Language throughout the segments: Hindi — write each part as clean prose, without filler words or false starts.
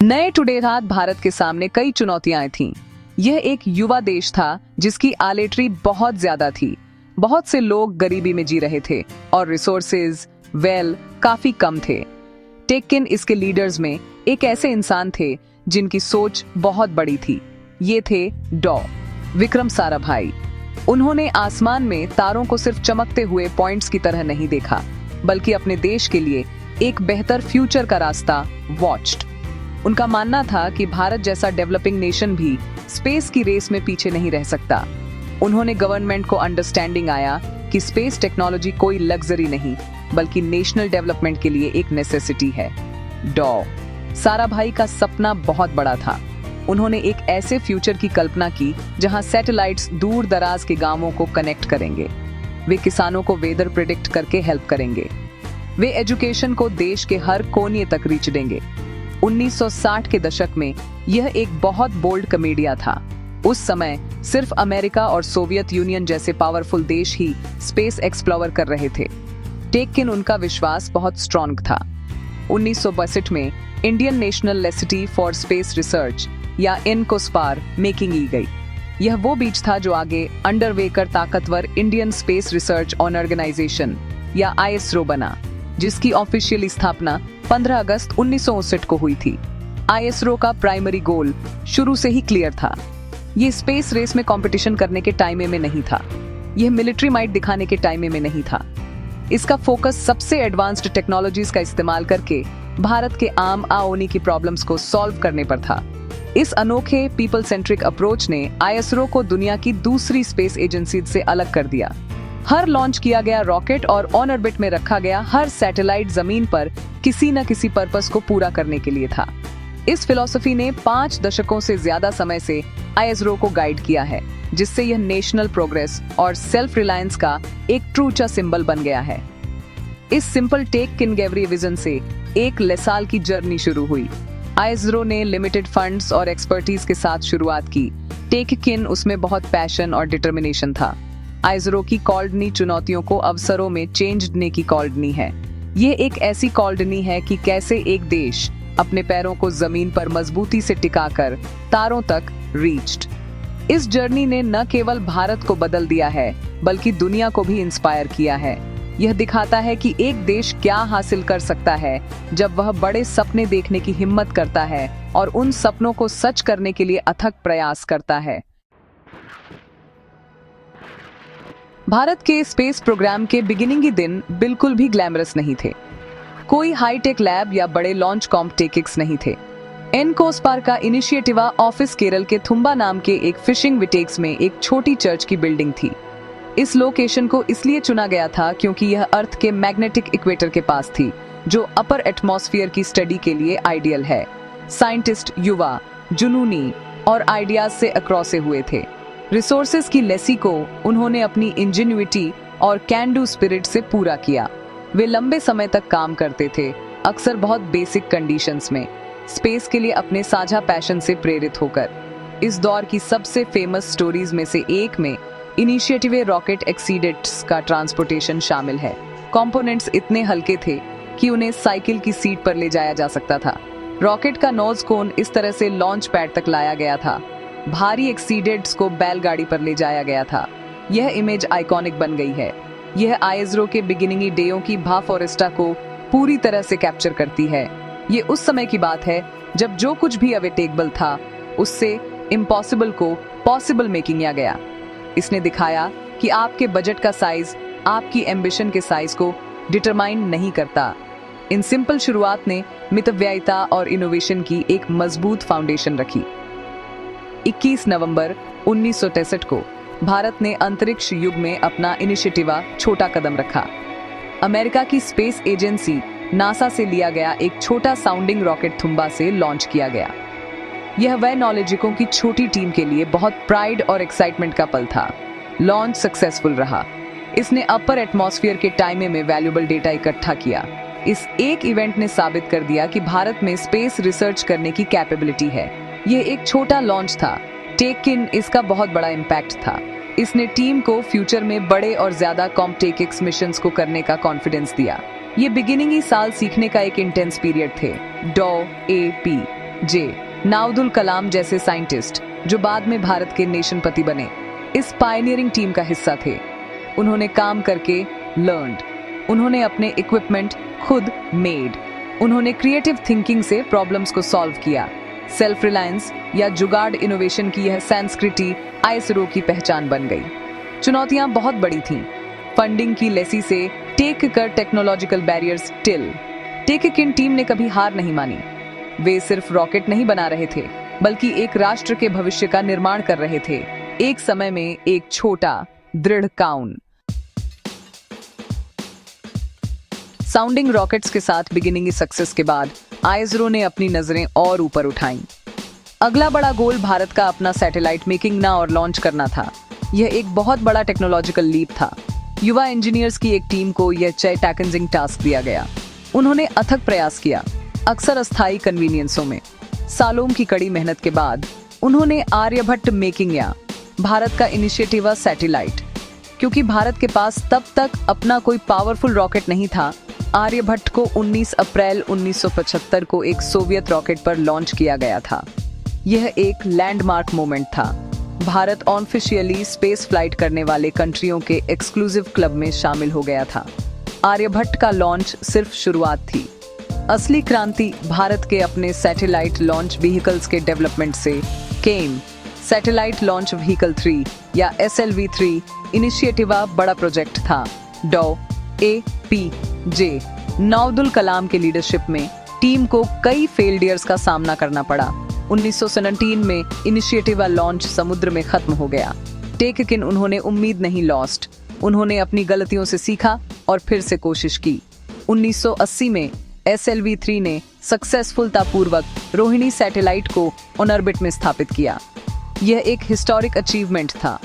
नए टुडे रात भारत के सामने कई चुनौतियां थीं। यह एक युवा देश था जिसकी आलेटरी बहुत ज्यादा थी। बहुत से लोग गरीबी में जी रहे थे और रिसोर्सेज काफी कम थे। टेक्किन इसके लीडर्स में एक ऐसे इंसान थे जिनकी सोच बहुत बड़ी थी। ये थे डॉ विक्रम साराभाई। उन्होंने आसमान में तारों को सिर्फ चमकते हुए पॉइंट्स की तरह नहीं देखा, बल्कि अपने देश के लिए एक बेहतर फ्यूचर का रास्ता वॉच्ड। उनका मानना था कि भारत जैसा डेवलपिंग नेशन भी स्पेस की रेस में पीछे नहीं रह सकता। उन्होंने गवर्नमेंट को अंडरस्टैंडिंग आया कि स्पेस टेक्नोलॉजी कोई लग्जरी नहीं, बल्कि नेशनल डेवलपमेंट के लिए एक नेसेसिटी है। डॉ साराभाई का सपना बहुत बड़ा था। उन्होंने एक ऐसे फ्यूचर की कल्पना की जहां सैटेलाइट्स दूर दराज के गांवों को कनेक्ट करेंगे। वे किसानों को वेदर प्रिडिक्ट करके हेल्प करेंगे। वे एजुकेशन को देश के हर कोने तक रीच देंगे। 1960 के दशक में यह एक बहुत बोल्ड कमेडिया था। उस समय सिर्फ अमेरिका और सोवियत यूनियन जैसे पावरफुल देश ही स्पेस एक्सप्लोर कर रहे थे। टेक्किन उनका विश्वास बहुत स्ट्रॉन्ग था। 1962 में इंडियन नेशनल लेसिटी फॉर स्पेस रिसर्च या इनकोस्पार मेकिंग की गई। यह वो बीज था जो आगे अंडरवे कर ताकतवर इंडियन स्पेस रिसर्च ऑर्गेनाइजेशन या आईएसआरओ बना, जिसकी ऑफिशियली स्थापना 15 अगस्त 1959 को हुई थी। आईएसआरओ का प्राइमरी गोल शुरू से ही क्लियर था। ये स्पेस रेस में कंपटीशन करने के टाइम में नहीं था। यह मिलिट्री माइट दिखाने के टाइम में नहीं था। इसका फोकस सबसे एडवांस्ड टेक्नोलॉजीज का इस्तेमाल करके भारत के आम आओनी की प्रॉब्लम्स को सॉल्व करने पर था। इस अनोखे पीपल सेंट्रिक अप्रोच ने आईएसआरओ को दुनिया की दूसरी स्पेस एजेंसी से अलग कर दिया। हर लॉन्च किया गया रॉकेट और ऑन ऑर्बिट में रखा गया हर सैटेलाइट जमीन पर किसी न किसी पर्पस को पूरा करने के लिए था। इस फिलॉसफी ने 5 दशकों से ज्यादा समय से आईएसआरओ को गाइड किया है, जिससे यह नेशनल प्रोग्रेस और सेल्फ रिलायंस का एक ट्रूचा सिंबल बन गया है। इस सिंपल टेक्किन गैवरी विजन से एक साल की जर्नी शुरू हुई। आईएसआरओ ने लिमिटेड फंड्स और एक्सपर्टीज के साथ शुरुआत की। टेक्किन उसमें बहुत पैशन और डिटर्मिनेशन था। आईएसआरओ की कॉल्डनी चुनौतियों को अवसरों में चेंजने की कॉल्डनी है। ये एक ऐसी कॉल्डनी है कि कैसे एक देश अपने पैरों को जमीन पर मजबूती से टिकाकर तारों तक रीच्ड। इस जर्नी ने न केवल भारत को बदल दिया है, बल्कि दुनिया को भी इंस्पायर किया है। यह दिखाता है कि एक देश क्या हासिल कर सकता है जब वह बड़े सपने देखने की हिम्मत करता है और उन सपनों को सच करने के लिए अथक प्रयास करता है। भारत के स्पेस प्रोग्राम के बिगिनिंग के दिन बिल्कुल भी ग्लैमरस नहीं थे। कोई हाईटेक लैब या बड़े लॉन्च कॉम्पिटिक्स नहीं थे। इनकोस्पार का इनिशिएटिवा ऑफिस केरल के थुम्बा नाम के एक फिशिंग विटेक्स में एक छोटी चर्च की बिल्डिंग थी। इस लोकेशन को इसलिए चुना गया था क्योंकि यह अर्थ के मैग्नेटिक इक्वेटर के पास थी, जो अपर एटमॉस्फेयर की स्टडी के लिए आइडियल है। साइंटिस्ट युवा, जुनूनी और आइडियाज से अक्रॉसे हुए थे। रिसोर्सेज की लेसी को उन्होंने अपनी इंजेन्युइटी और कैन डू स्पिरिट से पूरा किया। वे लंबे समय तक काम करते थे, अक्सर बहुत बेसिक कंडीशंस में, स्पेस के लिए अपने साझा पैशन से प्रेरित होकर। इस दौर की सबसे फेमस स्टोरीज में से एक में इनिशिएटिव रॉकेट एक्सीडेट्स का ट्रांसपोर्टेशन शामिल है। कंपोनेंट्स इतने हल्के थे कि उन्हें साइकिल की सीट पर ले जाया जा सकता था। रॉकेट का नोज कोन इस तरह से लॉन्च पैड तक लाया गया था। भारी एक्सीडेट्स को बैलगाड़ी पर ले जाया गया था। यह इमेज आइकॉनिक बन गई है। यह आईएसआरओ के बिगिनिंग डेयों की भा फॉरेस्टा को पूरी तरह से कैप्चर करती है। ये उस समय की बात है जब जो कुछ भी अवेटेबल था उससे इम्पॉसिबल को पॉसिबल मेकिंग किया गया। इसने दिखाया कि आपके बजट का साइज आपकी एम्बिशन के साइज को डिटरमाइन नहीं करता। इन सिंपल शुरुआत ने मितव्ययिता और इनोवेशन की एक मजबूत फाउंडेशन रखी। 21 नवंबर 1963 को भारत ने अंतरिक्ष युग में अपना इनिशिएटिवा छोटा कदम रखा। अमेरिका की स्पेस एजेंसी नासा से लिया गया एक छोटा साउंडिंग रॉकेट थुम्बा से लॉन्च किया गया। यह वह नॉलेजिकों की छोटी टीम के लिए बहुत प्राइड और एक्साइटमेंट का पल था। लॉन्च सक्सेसफुल रहा। इसने अपर एटमॉस्फेयर के टाइम में वैल्यूएबल डेटा इकट्ठा किया। इस एक इवेंट ने साबित कर दिया कि भारत में स्पेस रिसर्च करने की कैपेबिलिटी है। यह एक छोटा लॉन्च था, टेक्किन इसका बहुत बड़ा इम्पैक्ट था। इसने टीम को फ्यूचर में बड़े और ज्यादा कॉम्प्लेक्स मिशंस को करने का कॉन्फिडेंस दिया। ये बिगिनिंग ही साल सीखने का एक इंटेंस पीरियड थे। डॉ ए पी जे नाउदुल कलाम जैसे साइंटिस्ट जो बाद में भारत के नेशनपति बने, इस पायनियरिंग टीम का हिस्सा थे। उन्होंने काम करके लर्नड, उन्होंने अपने इक्विपमेंट खुद मेड, उन्होंने क्रिएटिव थिंकिंग से प्रॉब्लम्स को सॉल्व किया। सेल्फ रिलायंस या जुगाड़ इनोवेशन की यह संस्कृति आईएसआरओ की पहचान बन गई। चुनौतियां बहुत बड़ी थीं, फंडिंग की लेसी से टेक कर टेक्नोलॉजिकल बैरियर्स टिल। टेक किन टीम ने कभी हार नहीं मानी। वे सिर्फ रॉकेट नहीं बना रहे थे, बल्कि एक राष्ट्र के भविष्य का निर्माण कर रहे थे। एक समय में एक छोटा दृढ़ काउन। साउंडिंग रॉकेट्स के साथ बिगिनिंग सक्सेस के बाद आईएसआरओ ने अपनी नजरें और ऊपर उठाईं। अगला बड़ा गोल भारत का अपना सैटेलाइट मेकिंग ना और लॉन्च करना था। यह एक बहुत बड़ा टेक्नोलॉजिकल लीप था। युवा इंजीनियर्स की एक टीम को यह चैलेंजिंग टास्क दिया गया। उन्होंने अथक प्रयास किया, अक्सर अस्थायी कन्वीनियंसों में। सालों की कड़ी मेहनत के बाद उन्होंने आर्यभट्ट मेकिंग या भारत का इनिशिएटिव सैटेलाइट, क्योंकि भारत के पास तब तक अपना कोई पावरफुल रॉकेट नहीं था, आर्यभट्ट को 19 अप्रैल 1975 को एक सोवियत रॉकेट पर लॉन्च किया गया था। यह एक लैंडमार्क मोमेंट था। भारत ऑफिशियली स्पेस फ्लाइट करने वाले कंट्रियों के एक्सक्लूसिव क्लब में शामिल हो गया था। आर्यभट्ट का लॉन्च सिर्फ शुरुआत थी। असली क्रांति भारत के अपने सैटेलाइट लॉन्च व्हीकल्स के डेवलपमेंट से केम। सैटेलाइट लॉन्च व्हीकल 3 या SLV-3 इनिशिएटिव बड़ा प्रोजेक्ट था। APJ नाउदुल कलाम के लीडरशिप में टीम को कई फेलियर्स का सामना करना पड़ा। 1917 में इनिशिएटिव लॉन्च समुद्र में खत्म हो गया। टेकिन उन्होंने उम्मीद नहीं लॉस्ट। उन्होंने अपनी गलतियों से सीखा और फिर से कोशिश की। 1980 में SLV-3 ने सक्सेसफुलतापूर्वक रोहिणी सैटेलाइट को ऑन ऑर्बिट में स्थापित किया। यह एक हिस्टोरिक अचीवमेंट था।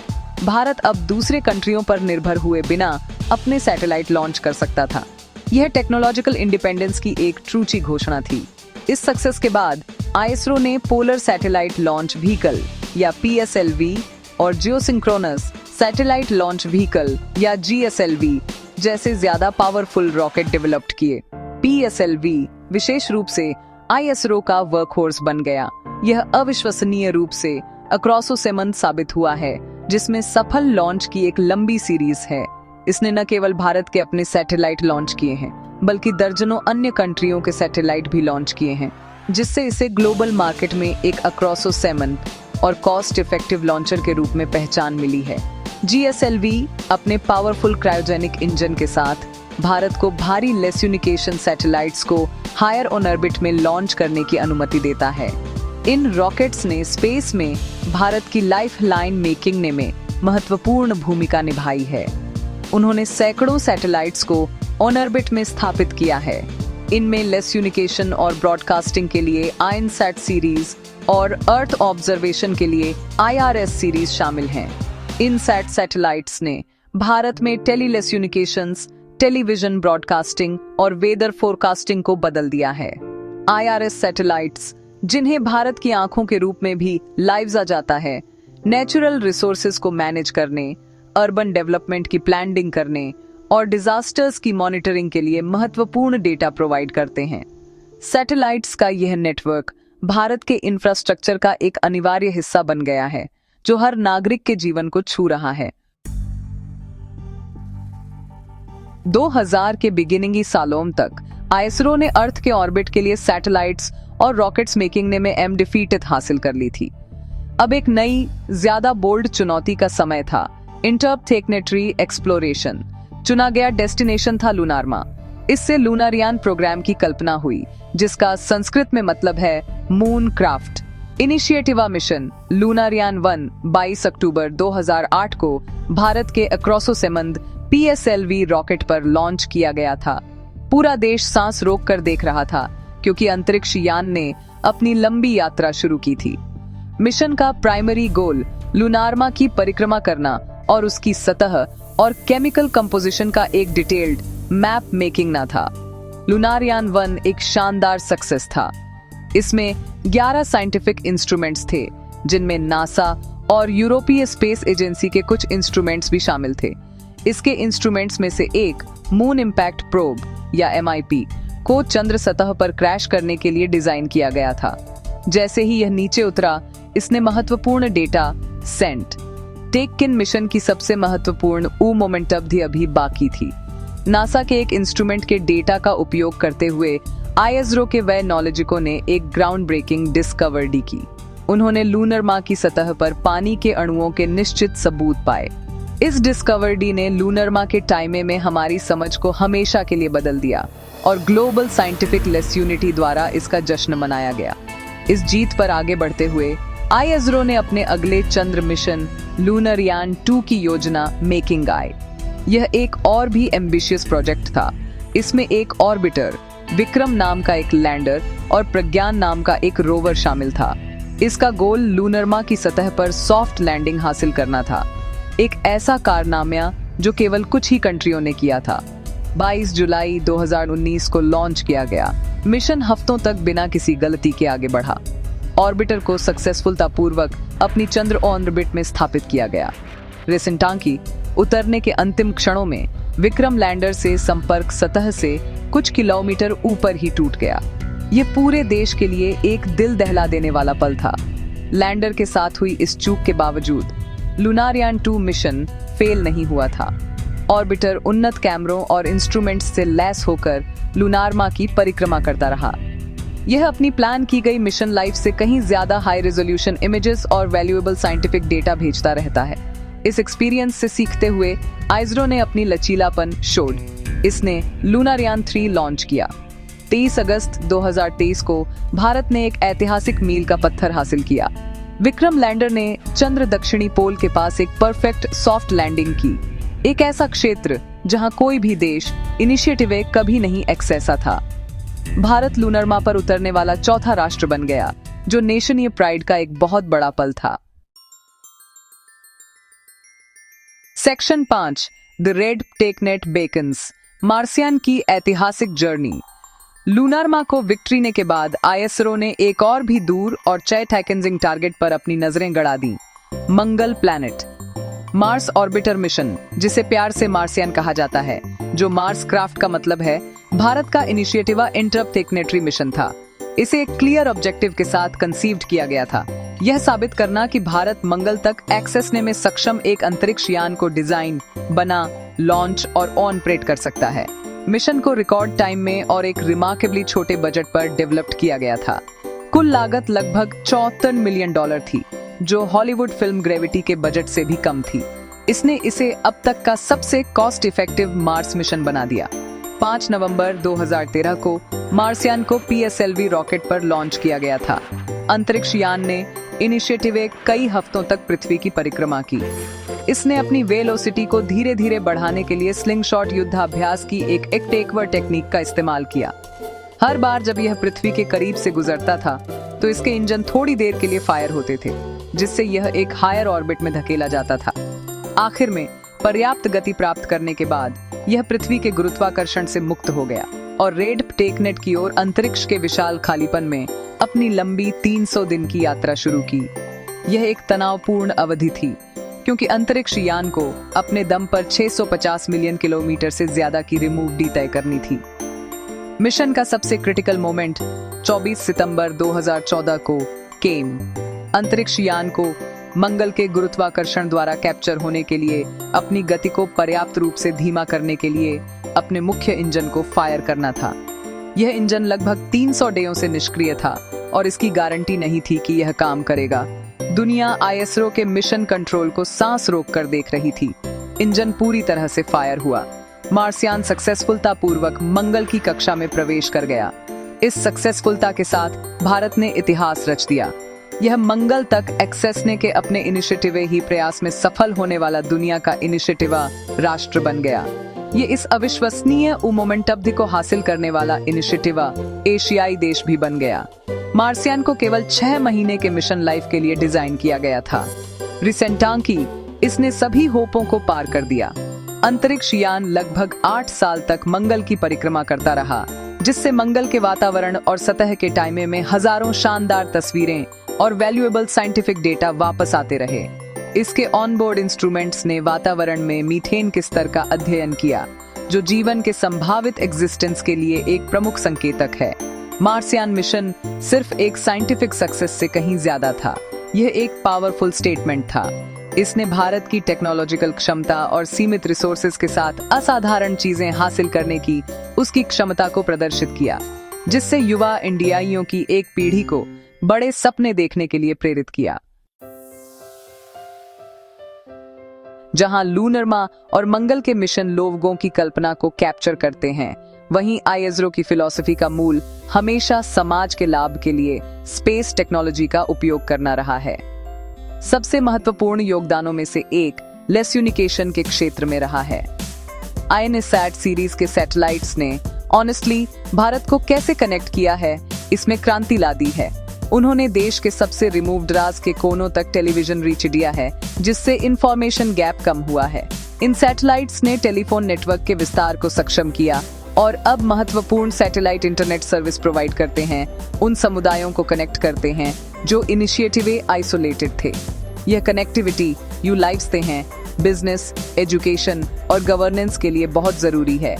भारत अब दूसरे कंट्रियों पर निर्भर हुए बिना अपने सैटेलाइट लॉन्च कर सकता था। यह टेक्नोलॉजिकल इंडिपेंडेंस की एक ट्रूची घोषणा थी। इस सक्सेस के बाद आईएसआरओ ने पोलर सैटेलाइट लॉन्च व्हीकल या PSLV और जियोसिंक्रोनस सैटेलाइट लॉन्च व्हीकल या GSLV जैसे ज्यादा पावरफुल रॉकेट डेवलप्ड किए। PSLV विशेष रूप से आईएसआरओ का वर्कहॉर्स बन गया। यह अविश्वसनीय रूप से अक्रॉसोसेमंत साबित हुआ है, जिसमें सफल लॉन्च की एक लंबी सीरीज है। इसने न केवल भारत के अपने सैटेलाइट लॉन्च किए हैं, बल्कि दर्जनों अन्य कंट्रियों के सैटेलाइट भी लॉन्च किए हैं, जिससे इसे ग्लोबल मार्केट में एक अक्रॉसोसेमंत और कॉस्ट इफेक्टिव लॉन्चर के रूप में पहचान मिली है। GSLV अपने पावरफुल क्रायोजेनिक इंजन के साथ भारत को भारी लेस्यूनिकेशन सैटेलाइट्स को हायर ऑन ऑर्बिट में लॉन्च करने की अनुमति देता है। इन रॉकेट्स ने स्पेस में भारत की लाइफ लाइन मेकिंग में महत्वपूर्ण भूमिका निभाई है। उन्होंने सैकड़ों सैटेलाइट्स को ऑन ऑर्बिट में स्थापित किया है। इनमें लेस्यूनिकेशन और ब्रॉडकास्टिंग के लिए आयनसैट सीरीज और अर्थ ऑब्जर्वेशन के लिए IRS सीरीज शामिल हैं। इनसैट सैटेलाइट्स ने भारत में टेलीलेस्यूनिकेशंस, टेलीविजन ब्रॉडकास्टिंग और वेदर फोरकास्टिंग को बदल दिया है। IRS सैटेलाइट्स, जिन्हें भारत की आंखों के रूप में भी लाइव्जा जाता है, नेचुरल रिसोर्सेज को मैनेज करने, अर्बन डेवलपमेंट की प्लानिंग करने और डिजास्टर्स की मॉनिटरिंग के लिए महत्वपूर्ण डेटा प्रोवाइड करते हैं। सैटेलाइट्स का यह नेटवर्क भारत के इंफ्रास्ट्रक्चर का एक अनिवार्य हिस्सा बन गया है, जो हर नागरिक के जीवन को छू रहा है। 2000 के बिगिनिंग सालों तक आईएसआरओ ने अर्थ के ऑर्बिट के लिए सैटेलाइट्स और रॉकेट्स मेकिंग में एमडिफीटेड हासिल कर ली थी। अब एक नई, ज्यादा बोल्ड चुनौती का समय था। इंटरप्लेनेटरी एक्सप्लोरेशन चुना गया डेस्टिनेशन था लूनारमा। इससे लूनारयान प्रोग्राम की कल्पना हुई, जिसका संस्कृत में मतलब है मून क्राफ्ट। इनिशिएटिवा मिशन लूनारयान 1 22 अक्टूबर 2008 को भारत के अक्रॉसोसेमंद PSLV रॉकेट पर लॉन्च किया गया था। पूरा देश सांस रोक कर देख रहा था, क्योंकि अंतरिक्ष यान ने अपनी लंबी यात्रा शुरू की थी। मिशन का प्राइमरी गोल लूनारमा की परिक्रमा करना और उसकी सतह और केमिकल कंपोजिशन का एक डिटेल्ड मैप मेकिंग ना था। लूनारयान 1 एक शानदार सक्सेस था। इसमें 11 साइंटिफिक इंस्ट्रूमेंट्स थे, जिनमें नासा और यूरोपीय स्पेस एजेंसी के कुछ इंस्ट्रूमेंट्स भी शामिल थे। इसके इंस्ट्रूमेंट्स में से एक मून इम्पैक्ट प्रोब या MIP को चंद्र सतह पर क्रैश करने के लिए डिजाइन किया गया था। जैसे ही यह नीचे उतरा, इसने महत्वपूर्ण डेटा सेंट। टेक-इन मिशन की सबसे महत्वपूर्ण मोमेंट अवधि अभी बाकी थी। नासा के एक इंस्ट्रूमेंट के डेटा का उपयोग करते हुए आईएसआरओ के वैज्ञानिकों ने एक ग्राउंड ब्रेकिंग डिस्कवरी की। उन्होंने लूनर माँ की सतह पर पानी के अणुओं के निश्चित सबूत पाए। इस डिस्कवरी ने लूनर माँ के टाइमे में हमारी समझ को हमेशा के लिए बदल दिया और ग्लोबल साइंटिफिक लेस यूनिटी द्वारा इसका जश्न मनाया गया। इस जीत पर आगे बढ़ते हुए आईएसआरओ ने अपने अगले चंद्र मिशन लूनरयान 2 की योजना मेकिंग आई। यह एक और भी एम्बिशियस प्रोजेक्ट था। इसमें एक ऑर्बिटर, विक्रम नाम का एक लैंडर और प्रज्ञान नाम का एक रोवर शामिल था। इसका गोल लूनर माँ की सतह पर सॉफ्ट लैंडिंग हासिल करना था, एक ऐसा कारनामा जो केवल कुछ ही कंट्रियों ने किया था। 22 जुलाई 2019 को लॉन्च किया गया। मिशन हफ्तों तक बिना किसी गलती के आगे बढ़ा। ऑर्बिटर को सक्सेसफुलतापूर्वक अपनी चंद्र ऑर्बिट में स्थापित किया गया। रेसेंटांकी उतरने के अंतिम क्षणों में विक्रम लैंडर से संपर्क सतह से कुछ किलोमीटर ऊपर ही टूट गया। ये पूरे देश के लिए एक दिल दहला देने वाला पल था। लैंडर के साथ हुई इस चूक के बावजूद लूनारयान 2 मिशन फेल नहीं हुआ था। ऑर्बिटर उन्नत कैमरों और इंस्ट्रूमेंट्स से लैस होकर लूनार माँ की परिक्रमा करता रहा। यह अपनी प्लान की गई मिशन लाइफ से कहीं ज्यादा हाई रेजोल्यूशन इमेजेस और वैल्यूएबल साइंटिफिक डेटा भेजता रहता है। इस एक्सपीरियंस से सीखते हुए आईएसआरओ ने अपनी लचीलापन शोड। इसने लूनारयान 3 लॉन्च किया। 23 अगस्त 2023 को भारत ने एक ऐतिहासिक मील का पत्थर हासिल किया। विक्रम लैंडर ने चंद्र दक्षिणी पोल के पास एक परफेक्ट सॉफ्ट लैंडिंग की, एक ऐसा क्षेत्र जहां कोई भी देश इनिशिएटिव कभी नहीं एक्सेसा था। भारत लूनर माँ पर उतरने वाला चौथा राष्ट्र बन गया, जो नेशनीय प्राइड का एक बहुत बड़ा पल था। सेक्शन 5 द रेड टेकनेट बेकन्स, मार्सियन की ऐतिहासिक जर्नी। लूनर माँ को विक्ट्री ने के बाद आईएसआरओ ने एक और भी दूर और चैटैकेंजिंग टारगेट पर अपनी नजरें गड़ा दी, मंगल प्लैनेट। मार्स ऑर्बिटर मिशन, जिसे प्यार से मार्सियन कहा जाता है, जो मार्स क्राफ्ट का मतलब है, भारत का इनिशिएटिव इंटरप्टेकनेटरी मिशन था। इसे एक क्लियर ऑब्जेक्टिव के साथ कंसीव्ड किया गया था, यह साबित करना कि भारत मंगल तक एक्सेसने में सक्षम एक अंतरिक्ष यान को डिजाइन, बना, लॉन्च और ऑपरेट कर सकता है। मिशन को रिकॉर्ड टाइम में और एक रिमार्केबली छोटे बजट पर डेवलप्ड किया गया था। कुल लागत लगभग $74 मिलियन थी, जो हॉलीवुड फिल्म ग्रेविटी के बजट से भी कम थी। इसने इसे अब तक का सबसे कॉस्ट इफेक्टिव मार्स मिशन बना दिया। 5 नवंबर 2013 को मार्सियन को PSLV रॉकेट पर लॉन्च किया गया था। अंतरिक्ष यान ने इनिशिएटिव कई हफ्तों तक पृथ्वी की परिक्रमा की। इसने अपनी वेलोसिटी को धीरे धीरे बढ़ाने के लिए स्लिंगशॉट युद्धाभ्यास की एक टेकवर टेक्निक का इस्तेमाल किया। हर बार जब यह पृथ्वी के करीब से गुजरता था तो इसके इंजन थोड़ी देर के लिए फायर होते थे, जिससे यह एक हायर ऑर्बिट में धकेला जाता था। आखिर में पर्याप्त गति प्राप्त करने के बाद यह पृथ्वी के गुरुत्वाकर्षण से मुक्त हो गया और रेड टेकनेट की ओर अंतरिक्ष के विशाल खालीपन में अपनी लंबी 300 दिन की यात्रा शुरू की। यह एक तनावपूर्ण अवधि थी, क्योंकि अंतरिक्ष यान को अपने दम पर 650 मिलियन किलोमीटर से ज्यादा की रिमूव तय करनी थी। मिशन का सबसे क्रिटिकल मोमेंट 24 सितंबर 2014 को केम। अंतरिक्ष यान को मंगल के गुरुत्वाकर्षण द्वारा कैप्चर होने के लिए अपनी गति को पर्याप्त रूप से धीमा करने के लिए अपने मुख्य इंजन को फायर करना था। यह इंजन लगभग 300 डेयों से निष्क्रिय था और इसकी गारंटी नहीं थी कि यह काम करेगा। दुनिया आईएसआरओ के मिशन कंट्रोल को सांस रोक कर देख रही थी। इंजन पूरी तरह से फायर हुआ। मार्सियन सक्सेसफुलतापूर्वक मंगल की कक्षा में प्रवेश कर गया। इस सक्सेसफुलता के साथ भारत ने इतिहास रच दिया। यह मंगल तक एक्सेसने के अपने इनिशिएटिव ही प्रयास में सफल होने वाला दुनिया का इनिशिएटिव राष्ट्र बन गया। ये इस अविश्वसनीय मोमेंट अवधि को हासिल करने वाला इनिशिएटिव एशियाई देश भी बन गया। मार्सियन को केवल 6 महीने के मिशन लाइफ के लिए डिजाइन किया गया था। रिसेंटांकी इसने सभी होपों को पार कर दिया। अंतरिक्ष यान लगभग 8 साल तक मंगल की परिक्रमा करता रहा, जिससे मंगल के वातावरण और सतह के टाइमे में हजारों शानदार तस्वीरें और वैल्यूएबल साइंटिफिक डेटा वापस आते रहे। इसके ऑनबोर्ड इंस्ट्रूमेंट्स ने वातावरण में मीथेन के स्तर का अध्ययन किया, जो जीवन के संभावित एग्जिस्टेंस के लिए एक प्रमुख संकेतक है। मार्सियन मिशन सिर्फ एक साइंटिफिक सक्सेस से कहीं ज्यादा था। यह एक पावरफुल स्टेटमेंट था। इसने भारत की टेक्नोलॉजिकल क्षमता और सीमित रिसोर्सेज के साथ असाधारण चीजें हासिल करने की उसकी क्षमता को प्रदर्शित किया, जिससे युवा इंडियाइयों की एक पीढ़ी को बड़े सपने देखने के लिए प्रेरित किया। जहां लूनर माँ और मंगल के मिशन लोगों की कल्पना को कैप्चर करते हैं, वहीं आईएसआरओ की फिलॉसफी का मूल हमेशा समाज के लाभ के लिए स्पेस टेक्नोलॉजी का उपयोग करना रहा है। सबसे महत्वपूर्ण योगदानों में से एक लेस्यूनिकेशन के क्षेत्र में रहा है। आईएनएसैट सीरीज के सैटेलाइट्स ने ऑनेस्टली भारत को कैसे कनेक्ट किया है, इसमें क्रांति ला दी है। उन्होंने देश के सबसे रिमूव दराज के कोनों तक टेलीविजन रीच दिया है, जिससे इंफॉर्मेशन गैप कम हुआ है। इन सैटेलाइट्स ने टेलीफोन नेटवर्क के विस्तार को सक्षम किया और अब महत्वपूर्ण सैटेलाइट इंटरनेट सर्विस प्रोवाइड करते हैं, उन समुदायों को कनेक्ट करते हैं जो इनिशिएटिव आइसोलेटेड थे। यह कनेक्टिविटी यू लाइव्स ते हैं, बिजनेस, एजुकेशन और गवर्नेंस के लिए बहुत जरूरी है।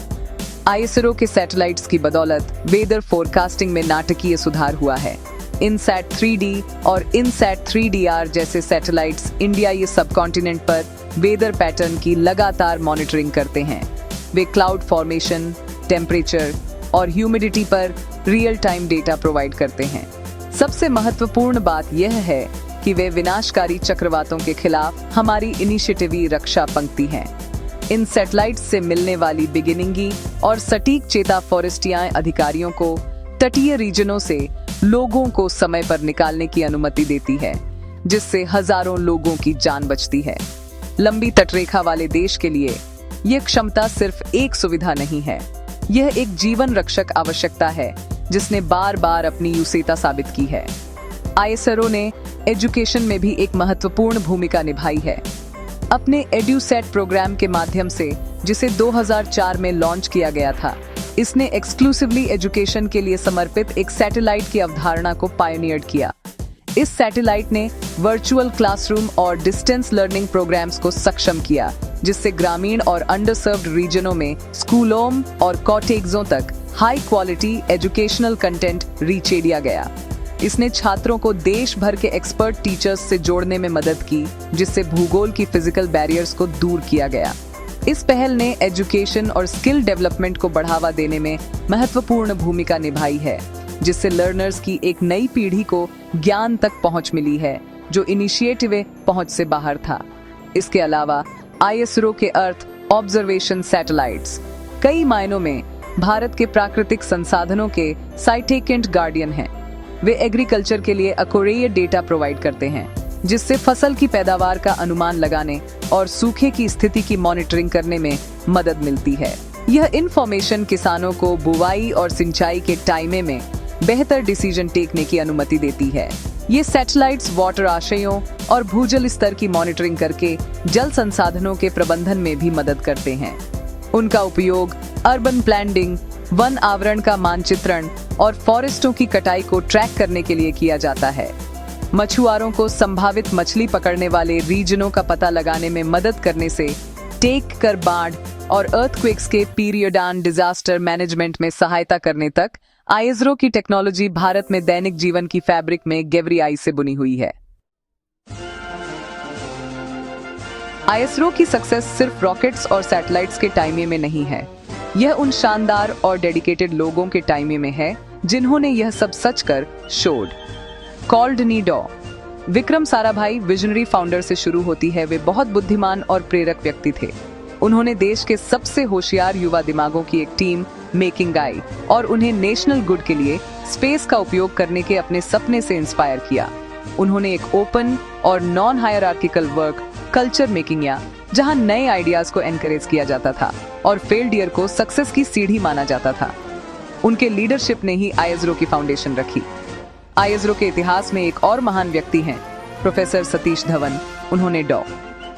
आईएसआरओ के सैटेलाइट्स की बदौलत वेदर फोरकास्टिंग में नाटकीय सुधार हुआ है। इनसैट 3D और इनसैट 3DR जैसे सैटेलाइट्स इंडिया ये सबकॉन्टिनेंट पर वेदर पैटर्न की लगातार मॉनिटरिंग करते हैं। वे क्लाउड फॉर्मेशन, टेम्परेचर और ह्यूमिडिटी पर रियल टाइम डेटा प्रोवाइड करते हैं। सबसे महत्वपूर्ण बात यह है कि वे विनाशकारी चक्रवातों के खिलाफ हमारी इनिशिएटिव रक्षा पंक्ति हैं। इन सैटेलाइट्स से मिलने वाली बिगिनिंगी और सटीक चेता फॉरेस्टियां अधिकारियों को तटीय रीजनों से लोगों को समय पर निकालने की अनुमति देती है, जिससे हजारों लोगों की जान बचती है। लंबी तटरेखा वाले देश के लिए यह क्षमता सिर्फ एक सुविधा नहीं है, यह एक जीवन रक्षक आवश्यकता है जिसने बार बार अपनी यूसेता साबित की है। आईएसआरओ ने एजुकेशन में भी एक महत्वपूर्ण भूमिका निभाई है। अपने एड्यूसेट प्रोग्राम के माध्यम से, जिसे 2004 में लॉन्च किया गया था, इसने एक्सक्लूसिवली एजुकेशन के लिए समर्पित एक सैटेलाइट की अवधारणा को पायनियर किया। इस सैटेलाइट ने वर्चुअल क्लासरूम और डिस्टेंस लर्निंग प्रोग्राम्स को सक्षम किया, जिससे ग्रामीण और अंडरसर्व्ड रीजनों में स्कूलों और कॉटेग्सों तक high quality educational content reach किया गया। इसने छात्रों को देश भर के एक्सपर्ट टीचर्स से जोड़ने में मदद की, जिससे भूगोल की फिजिकल बैरियर्स को दूर किया गया। इस पहल ने एजुकेशन और स्किल डेवलपमेंट को बढ़ावा देने में महत्वपूर्ण भूमिका निभाई है, जिससे लर्नर्स की एक नई पीढ़ी को ज्ञान तक पहुंच मिली है जो इनिशिएटिव पहुंच से बाहर था। इसके अलावा आईएसआरओ के अर्थ ऑब्जर्वेशन सैटेलाइट्स कई मायनों में भारत के प्राकृतिक संसाधनों के साइटेकेंट गार्डियन हैं। वे एग्रीकल्चर के लिए एक्यूरेट डेटा प्रोवाइड करते हैं, जिससे फसल की पैदावार का अनुमान लगाने और सूखे की स्थिति की मॉनिटरिंग करने में मदद मिलती है। यह इंफॉर्मेशन किसानों को बुवाई और सिंचाई के टाइम में बेहतर डिसीजन टेकने की अनुमति देती है। ये सैटेलाइट्स वाटर आशयों और भूजल स्तर की मॉनिटरिंग करके जल संसाधनों के प्रबंधन में भी मदद करते हैं। उनका उपयोग अर्बन प्लानिंग, वन आवरण का मानचित्रण और फॉरेस्टों की कटाई को ट्रैक करने के लिए किया जाता है। मछुआरों को संभावित मछली पकड़ने वाले रीजनों का पता लगाने में मदद करने से टेक कर बाढ़ और अर्थक्वेक्स के पीरियड एंड डिजास्टर मैनेजमेंट में सहायता करने तक आईएसआरओ की टेक्नोलॉजी भारत में दैनिक जीवन की फैब्रिक में गहरी आई से बुनी हुई है। आईएसआरओ की सक्सेस सिर्फ रॉकेट्स और सैटेलाइट्स के टाइम में नहीं है, यह उन शानदार और डेडिकेटेड लोगों के टाइम में है जिन्होंने यह सब सच कर showed. Called Nido Vikram Sarabhai visionary founder से शुरू होती है। वे बहुत बुद्धिमान और प्रेरक व्यक्ति थे। उन्होंने देश के सबसे होशियार युवा दिमागों की एक टीम मेकिंग आई और उन्हें नेशनल गुड के लिए स्पेस का उपयोग करने के अपने सपने से इंस्पायर किया। उन्होंने एक ओपन और non hierarchical work culture making या जहां नए आइडियाज को एनकरेज किया जाता था और फेलियर को सक्सेस की सीढ़ी माना जाता था। उनके लीडरशिप ने ही आईएसआरओ की फाउंडेशन रखी। आईएसआरओ के इतिहास में एक और महान व्यक्ति हैं प्रोफेसर सतीश धवन। उन्होंने डॉ.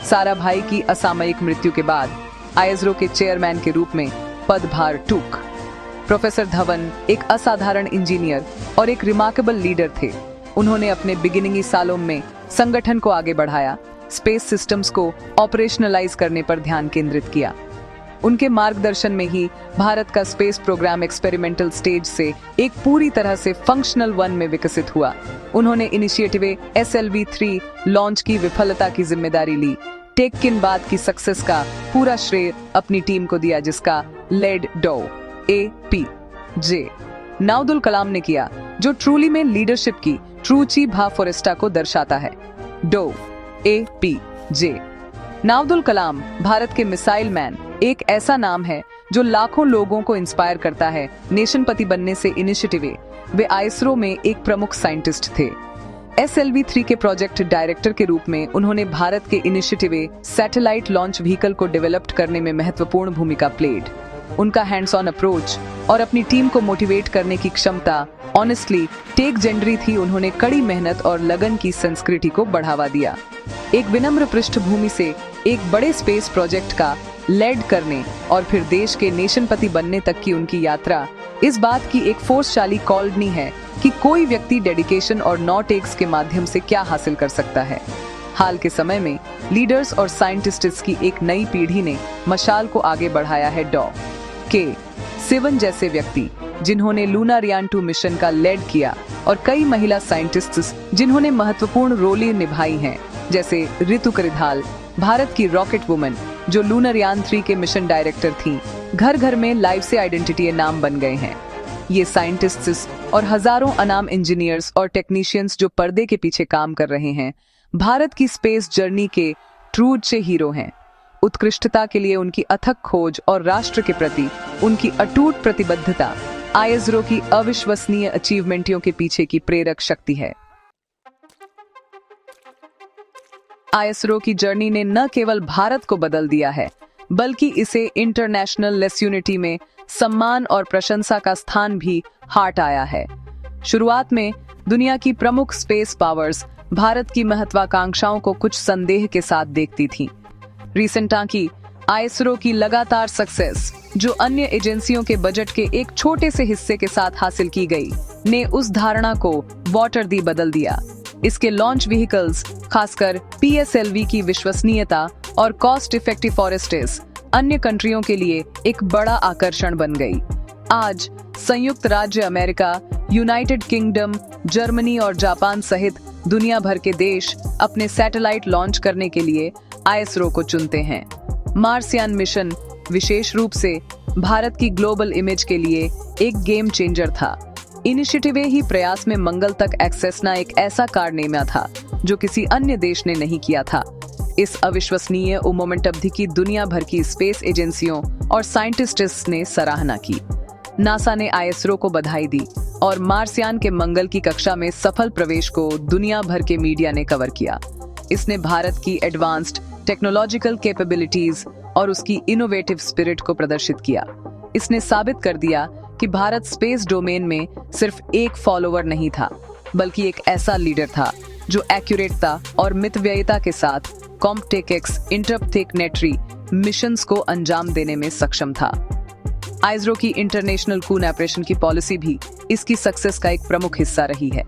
साराभाई की असामयिक मृत्यु के बाद आईएसआरओ के चेयरमैन के रूप में पदभार टूक। प्रोफेसर धवन एक असाधारण इंजीनियर और एक रिमार्केबल लीडर थे। उन्होंने अपने बिगिनिंग सालों में संगठन को आगे बढ़ाया, स्पेस सिस्टम्स को ऑपरेशनलाइज करने पर ध्यान केंद्रित किया। उनके मार्गदर्शन में ही भारत का स्पेस प्रोग्राम एक्सपेरिमेंटल स्टेज से एक पूरी तरह से फंक्शनल वन में विकसित हुआ। उन्होंने इनिशिएटिव SLV-3 लॉन्च की विफलता की जिम्मेदारी ली। टेक्किन बाद की सक्सेस का पूरा श्रेय अपनी टीम को दिया, जिसका लेड डो APJ नाउदुल कलाम ने किया, जो ट्रूली में लीडरशिप की ट्रूची भा फॉरेस्टा को दर्शाता है। डो APJ नाउदुल कलाम भारत के मिसाइल मैन एक ऐसा नाम है जो लाखों लोगों को इंस्पायर करता है नेशनपति बनने से इनिशिएटिव। वे आईएसआरओ में एक प्रमुख साइंटिस्ट थे। SLV-3 के प्रोजेक्ट डायरेक्टर के रूप में उन्होंने भारत के इनिशिएटिव सैटेलाइट लॉन्च व्हीकल को डेवलप करने में महत्वपूर्ण भूमिका प्लेड। उनका हैंड्स ऑन अप्रोच और अपनी टीम को मोटिवेट करने की क्षमता ऑनेस्टली टेक-जेंडरी थी। उन्होंने कड़ी मेहनत और लगन की संस्कृति को बढ़ावा दिया। एक विनम्र पृष्ठभूमि से एक बड़े स्पेस प्रोजेक्ट का लेड करने और फिर देश के नेशनपति बनने तक की उनकी यात्रा इस बात की एक फोर्सशाली कॉलनी है कि कोई व्यक्ति डेडिकेशन और नॉट-टेक्स के माध्यम से क्या हासिल कर सकता है। हाल के समय में लीडर्स और साइंटिस्ट्स की एक नई पीढ़ी ने मशाल को आगे बढ़ाया है। डॉ. के. सिवन जैसे व्यक्ति जिन्होंने लूनारियान 2 मिशन का लेड किया और कई महिला साइंटिस्ट्स जिन्होंने महत्वपूर्ण रोल निभाई हैं, जैसे रितु करिधाल भारत की रॉकेट वुमन जो लूनारियान 3 के मिशन डायरेक्टर थी, घर घर में लाइव से आइडेंटिटी नाम बन गए हैं। ये साइंटिस्ट्स और हजारों अनाम इंजीनियर्स और टेक्नीशियंस जो पर्दे के पीछे काम कर रहे हैं, भारत की स्पेस जर्नी के ट्रू से हीरो हैं। उत्कृष्टता के लिए उनकी अथक खोज और राष्ट्र के प्रति उनकी अटूट प्रतिबद्धता आईएसआरओ की अविश्वसनीय अचीवमेंटों के पीछे की प्रेरक शक्ति है। आईएसआरओ की जर्नी ने न केवल भारत को बदल दिया है, बल्कि इसे इंटरनेशनल लेस यूनिटी में सम्मान और प्रशंसा का स्थान भी हाट आया है। शुरुआत में दुनिया की प्रमुख स्पेस पावर्स भारत की महत्वाकांक्षाओं को कुछ संदेह के साथ देखती थीं। रिसेंटा की आईएसआरओ की लगातार सक्सेस, जो अन्य एजेंसियों के बजट के एक छोटे से हिस्से के साथ हासिल की गई, ने उस धारणा को वाटर दी बदल दिया। इसके लॉन्च व्हीकल्स, खासकर PSLV की विश्वसनीयता और कॉस्ट इफेक्टिव फॉरेस्टेस अन्य कंट्रियों के लिए एक बड़ा आकर्षण बन गई। आज संयुक्त राज्य अमेरिका, यूनाइटेड किंगडम, जर्मनी और जापान सहित दुनिया भर के देश अपने सैटेलाइट लॉन्च करने के लिए आईएसआरओ को चुनते हैं। मार्सयान मिशन विशेष रूप से भारत की ग्लोबल इमेज के लिए एक गेम चेंजर था। इनिशिएटिव ही प्रयास में मंगल तक एक्सेस न एक ऐसा कारनामा था जो किसी अन्य देश ने नहीं किया था। इस अविश्वसनीय मोमेंट अवधि की दुनिया भर की स्पेस एजेंसियों और साइंटिस्ट्स ने सराहना की। नासा ने आईएसआरओ को बधाई दी और मार्सयान के मंगल की कक्षा में सफल प्रवेश को दुनिया भर के मीडिया ने कवर किया। इसने भारत की एडवांस्ड टेक्नोलॉजिकल कैपेबिलिटीज और उसकी इनोवेटिव स्पिरिट को प्रदर्शित किया। इसने साबित कर दिया कि भारत स्पेस डोमेन में सिर्फ एक फॉलोअर नहीं था, बल्कि एक ऐसा लीडर था जो एक्यूरेटता और मितव्ययिता के साथ कॉम्प्टेक्स इंटरप्लेनेटरी मिशंस को अंजाम देने में सक्षम था। आईएसआरओ की इंटरनेशनल कून ऑपरेशन की पॉलिसी भी इसकी सक्सेस का एक प्रमुख हिस्सा रही है।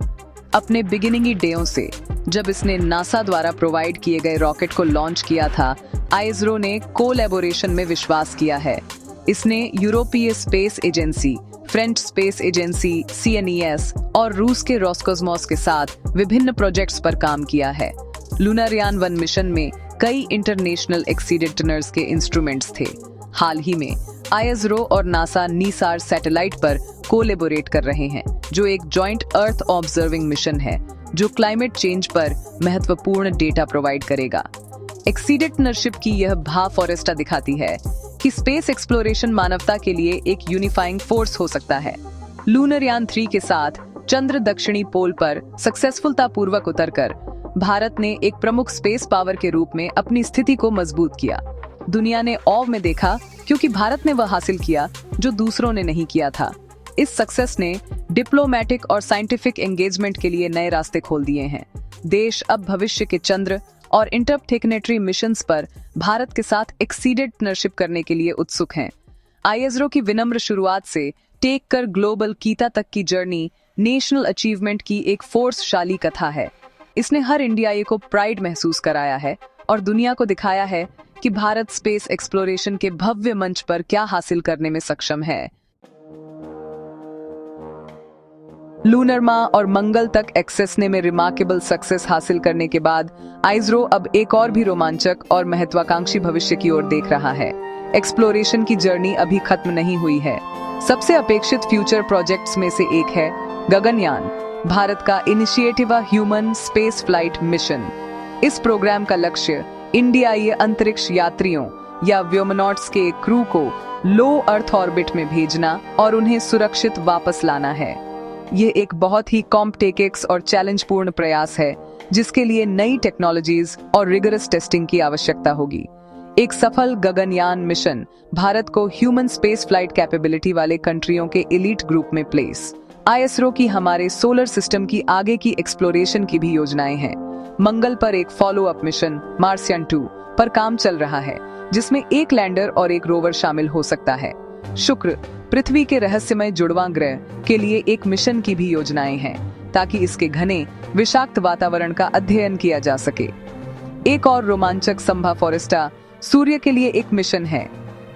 अपने बिगिनिंग डेयों से जब इसने नासा द्वारा प्रोवाइड किए गए रॉकेट को लॉन्च किया था, आईएसआरओ ने कोलैबोरेशन में विश्वास किया है। इसने यूरोपीय space agency, French space agency CNES और रूस के रोस्कोसमोस के साथ विभिन्न प्रोजेक्ट्स पर काम किया है। लूनारियान 1 मिशन में कई इंटरनेशनल एक्सीडेंटर्स के इंस्ट्रूमेंट्स थे। हाल ही में आईएसआरओ और नासा नीसार सैटेलाइट पर कोलैबोरेट कर रहे हैं, जो एक जॉइंट अर्थ ऑब्जर्विंग मिशन है जो क्लाइमेट चेंज पर महत्वपूर्ण डेटा प्रोवाइड करेगा। एक्सीडेंटरशिप की यह भा फॉरेस्टा दिखाती है कि स्पेस एक्सप्लोरेशन मानवता के लिए एक यूनिफाइंग फोर्स हो सकता है। लूनारियान 3 के साथ चंद्र दक्षिणी पोल पर सक्सेसफुलता पूर्वक उतरकर भारत ने एक प्रमुख स्पेस पावर के रूप में अपनी स्थिति को मजबूत किया। दुनिया ने औव में देखा क्योंकि भारत ने वह हासिल किया जो दूसरों ने नहीं किया था। इस सक्सेस ने डिप्लोमेटिक और साइंटिफिक एंगेजमेंट के लिए नए रास्ते खोल दिए हैं। देश अब भविष्य के चंद्र और इंटरप्लेनेटरी मिशंस पर भारत के साथ एक्सीडेंटरशिप करने के लिए उत्सुक हैं। आईएसआरओ की विनम्र शुरुआत से टेक कर ग्लोबल कीता तक की जर्नी नेशनल अचीवमेंट की एक फोर्सशाली कथा है। इसने हर इंडियाई को प्राइड महसूस कराया है और दुनिया को दिखाया है कि भारत स्पेस एक्सप्लोरेशन के भव्य मंच पर क्या हासिल करने में सक्षम है। लूनर माह और मंगल तक एक्सेस ने में रिमार्केबल सक्सेस हासिल करने के बाद आइसरो अब एक और भी रोमांचक और महत्वाकांक्षी भविष्य की ओर देख रहा है। एक्सप्लोरेशन की जर्नी अभी खत्म नहीं हुई है। सबसे अपेक्षित फ्यूचर प्रोजेक्ट्स में से एक है गगनयान, भारत का initiative human space flight mission. इस प्रोग्राम का लक्ष्य इंडियाई अंतरिक्ष यात्रियों या व्योमनॉट्स के क्रू को लो अर्थ ऑर्बिट में भेजना और उन्हें सुरक्षित वापस लाना है। ये एक बहुत ही कॉम्प्लेक्स और चैलेंजपूर्ण प्रयास है जिसके लिए नई टेक्नोलॉजीज और रिगरस टेस्टिंग की आवश्यकता होगी। एक सफल गगनयान मिशन भारत को ह्यूमन स्पेस फ्लाइट कैपेबिलिटी वाले कंट्रियों के एलीट ग्रुप में प्लेस। आईएसआरओ की हमारे सोलर सिस्टम की आगे की एक्सप्लोरेशन की भी योजनाएं हैं। मंगल पर एक फॉलो अप मिशन मार्सियन 2 पर काम चल रहा है जिसमें एक लैंडर और एक रोवर शामिल हो सकता है। शुक्र, पृथ्वी के रहस्यमय जुड़वां ग्रह के लिए एक मिशन की भी योजनाएं हैं ताकि इसके घने विषाक्त वातावरण का अध्ययन किया जा सके। एक और रोमांचक संभव फॉरेस्टा सूर्य के लिए एक मिशन है,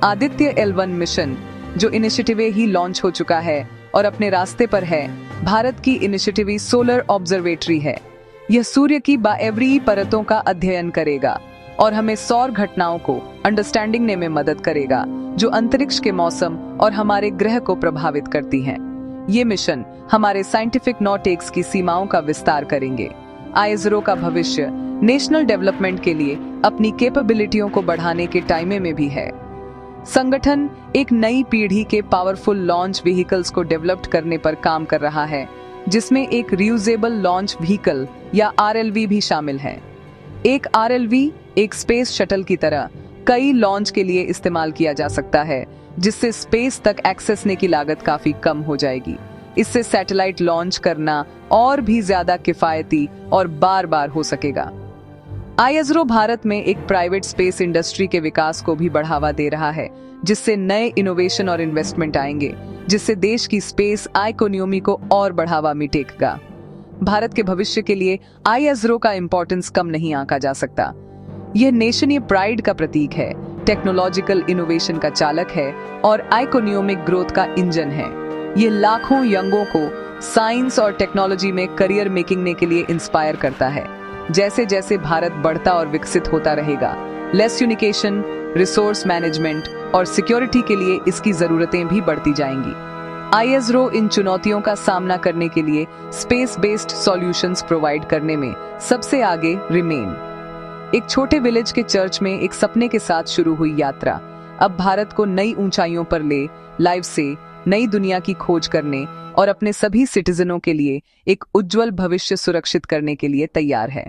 आदित्य L1 मिशन, जो इनिशिएटिव ही लॉन्च हो चुका है और अपने रास्ते पर है। भारत की इनिशिएटिव सोलर ऑब्जर्वेटरी है। यह सूर्य की बाएवरी परतों का अध्ययन करेगा और हमें सौर घटनाओं को अंडरस्टैंडिंग ने में मदद करेगा जो अंतरिक्ष के मौसम और हमारे ग्रह को प्रभावित करती हैं। ये मिशन हमारे साइंटिफिक नॉटेक्स की सीमाओं का विस्तार करेंगे। आईएसआरओ का भविष्य नेशनल डेवलपमेंट के लिए अपनी कैपेबिलिटियों को बढ़ाने के टाइम में भी है। संगठन एक नई पीढ़ी के पावरफुल लॉन्च व्हीकल्स को डेवलप करने पर काम कर रहा है जिसमें एक रियूजेबल लॉन्च व्हीकल या RLV भी शामिल है। एक RLV एक स्पेस शटल की तरह कई लॉन्च के लिए इस्तेमाल किया जा सकता है जिससे स्पेस तक एक्सेस ने की लागत काफी कम हो जाएगी। इससे सैटेलाइट लॉन्च करना और भी ज्यादा किफायती और बार बार हो सकेगा। आईएसआरओ भारत में एक प्राइवेट स्पेस इंडस्ट्री के विकास को भी बढ़ावा दे रहा है जिससे नए इनोवेशन और इन्वेस्टमेंट आएंगे जिससे देश की स्पेस इकोनॉमी को और बढ़ावा मिलेगा। भारत के भविष्य के लिए आईएसआरओ का इंपॉर्टेंस कम नहीं आंका जा सकता। यह नेशनल प्राइड का प्रतीक है, टेक्नोलॉजिकल इनोवेशन का चालक है और इकोनॉमिक ग्रोथ का इंजन है। ये लाखों यंगों को साइंस और टेक्नोलॉजी में करियर मेकिंग के लिए इंस्पायर करता है। जैसे जैसे भारत बढ़ता और विकसित होता रहेगा, लेस यूनिकेशन, रिसोर्स मैनेजमेंट और सिक्योरिटी के लिए इसकी जरूरतें भी बढ़ती जाएंगी। आईएसआरओ इन चुनौतियों का सामना करने के लिए स्पेस बेस्ड सॉल्यूशंस प्रोवाइड करने में सबसे आगे रिमेन। एक छोटे विलेज के चर्च में एक सपने के साथ शुरू हुई यात्रा अब भारत को नई ऊंचाइयों पर ले लाइव से नई दुनिया की खोज करने और अपने सभी सिटीजनों के लिए एक उज्जवल भविष्य सुरक्षित करने के लिए तैयार है।